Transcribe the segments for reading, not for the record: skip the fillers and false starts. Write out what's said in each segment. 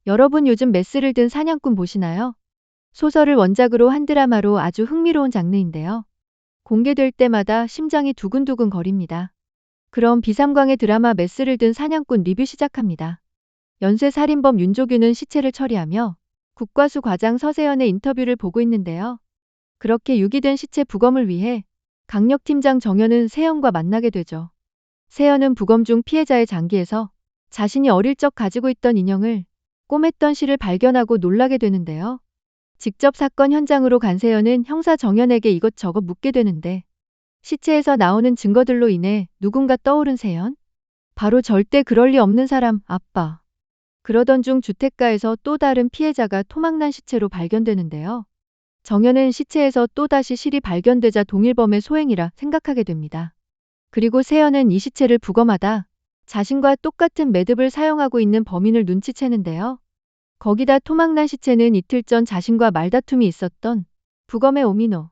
여러분 요즘 메스를 든 사냥꾼 보시나요? 소설을 원작으로 한 드라마로 아주 흥미로운 장르인데요. 공개될 때마다 심장이 두근두근 거립니다. 그럼 비삼광의 드라마 메스를 든 사냥꾼 리뷰 시작합니다. 연쇄 살인범 윤조규는 시체를 처리하며 국과수 과장 서세연의 인터뷰를 보고 있는데요. 그렇게 유기된 시체 부검을 위해 강력팀장 정연은 세연과 만나게 되죠. 세연은 부검 중 피해자의 장기에서 자신이 어릴 적 가지고 있던 인형을 꼬맸던 실을 발견하고 놀라게 되는데요. 직접 사건 현장으로 간 세연은 형사 정연에게 이것저것 묻게 되는데 시체에서 나오는 증거들로 인해 누군가 떠오른 세연? 바로 절대 그럴 리 없는 사람, 아빠. 그러던 중 주택가에서 또 다른 피해자가 토막난 시체로 발견되는데요. 정연은 시체에서 또다시 실이 발견되자 동일범의 소행이라 생각하게 됩니다. 그리고 세연은 이 시체를 부검하다 자신과 똑같은 매듭을 사용하고 있는 범인을 눈치채는데요. 거기다 토막난 시체는 이틀 전 자신과 말다툼이 있었던 부검의 오민호.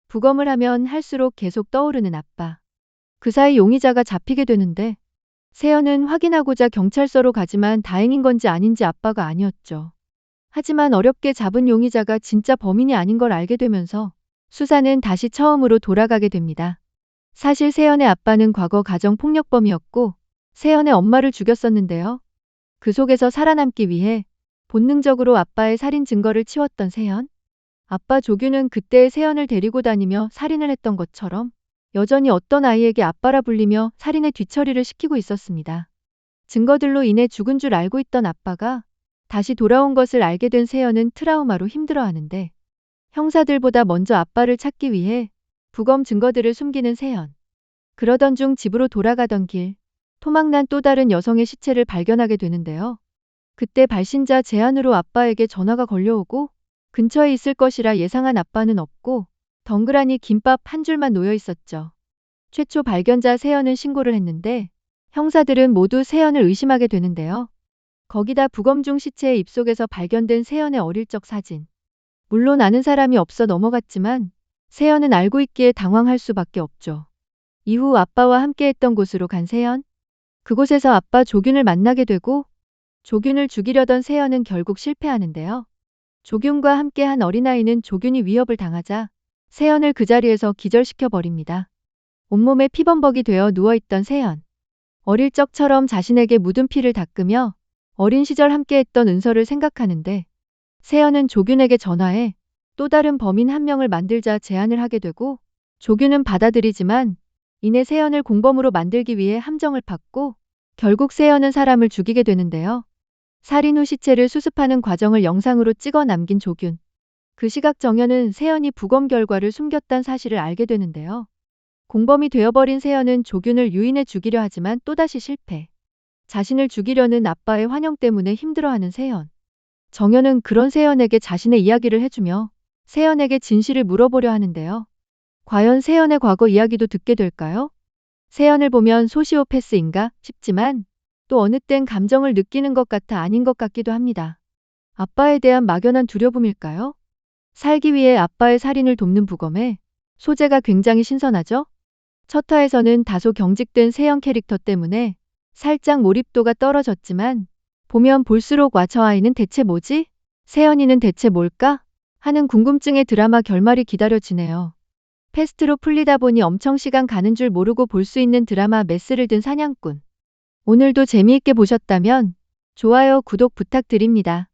부검을 하면 할수록 계속 떠오르는 아빠. 그 사이 용의자가 잡히게 되는데 세연은 확인하고자 경찰서로 가지만 다행인 건지 아닌지 아빠가 아니었죠. 하지만 어렵게 잡은 용의자가 진짜 범인이 아닌 걸 알게 되면서 수사는 다시 처음으로 돌아가게 됩니다. 사실 세연의 아빠는 과거 가정폭력범이었고 세연의 엄마를 죽였었는데요. 그 속에서 살아남기 위해 본능적으로 아빠의 살인 증거를 치웠던 세연. 아빠 조규는 그때의 세연을 데리고 다니며 살인을 했던 것처럼 여전히 어떤 아이에게 아빠라 불리며 살인의 뒤처리를 시키고 있었습니다. 증거들로 인해 죽은 줄 알고 있던 아빠가 다시 돌아온 것을 알게 된 세연은 트라우마로 힘들어하는데 형사들보다 먼저 아빠를 찾기 위해 부검 증거들을 숨기는 세연. 그러던 중 집으로 돌아가던 길, 토막난 또 다른 여성의 시체를 발견하게 되는데요. 그때 발신자 제안으로 아빠에게 전화가 걸려오고 근처에 있을 것이라 예상한 아빠는 없고 덩그라니 김밥 한 줄만 놓여 있었죠. 최초 발견자 세연은 신고를 했는데 형사들은 모두 세연을 의심하게 되는데요. 거기다 부검 중 시체의 입속에서 발견된 세연의 어릴 적 사진. 물론 아는 사람이 없어 넘어갔지만 세연은 알고 있기에 당황할 수밖에 없죠. 이후 아빠와 함께했던 곳으로 간 세연. 그곳에서 아빠 조균을 만나게 되고 조균을 죽이려던 세연은 결국 실패하는데요. 조균과 함께한 어린아이는 조균이 위협을 당하자 세연을 그 자리에서 기절시켜 버립니다. 온몸에 피범벅이 되어 누워있던 세연. 어릴 적처럼 자신에게 묻은 피를 닦으며 어린 시절 함께했던 은서를 생각하는데 세연은 조균에게 전화해 또 다른 범인 한 명을 만들자 제안을 하게 되고 조균은 받아들이지만 이내 세연을 공범으로 만들기 위해 함정을 팠고 결국 세연은 사람을 죽이게 되는데요. 살인 후 시체를 수습하는 과정을 영상으로 찍어 남긴 조균. 그 시각 정연은 세연이 부검 결과를 숨겼다는 사실을 알게 되는데요. 공범이 되어버린 세연은 조균을 유인해 죽이려 하지만 또다시 실패. 자신을 죽이려는 아빠의 환영 때문에 힘들어하는 세연. 정연은 그런 세연에게 자신의 이야기를 해주며 세연에게 진실을 물어보려 하는데요. 과연 세연의 과거 이야기도 듣게 될까요? 세연을 보면 소시오패스인가 싶지만 또 어느 땐 감정을 느끼는 것 같아 아닌 것 같기도 합니다. 아빠에 대한 막연한 두려움일까요? 살기 위해 아빠의 살인을 돕는 부검에 소재가 굉장히 신선하죠? 첫 화에서는 다소 경직된 세연 캐릭터 때문에 살짝 몰입도가 떨어졌지만 보면 볼수록 와 저 아이는 대체 뭐지? 세연이는 대체 뭘까? 하는 궁금증의 드라마 결말이 기다려지네요. 패스트로 풀리다 보니 엄청 시간 가는 줄 모르고 볼 수 있는 드라마 메스를 든 사냥꾼. 오늘도 재미있게 보셨다면 좋아요, 구독 부탁드립니다.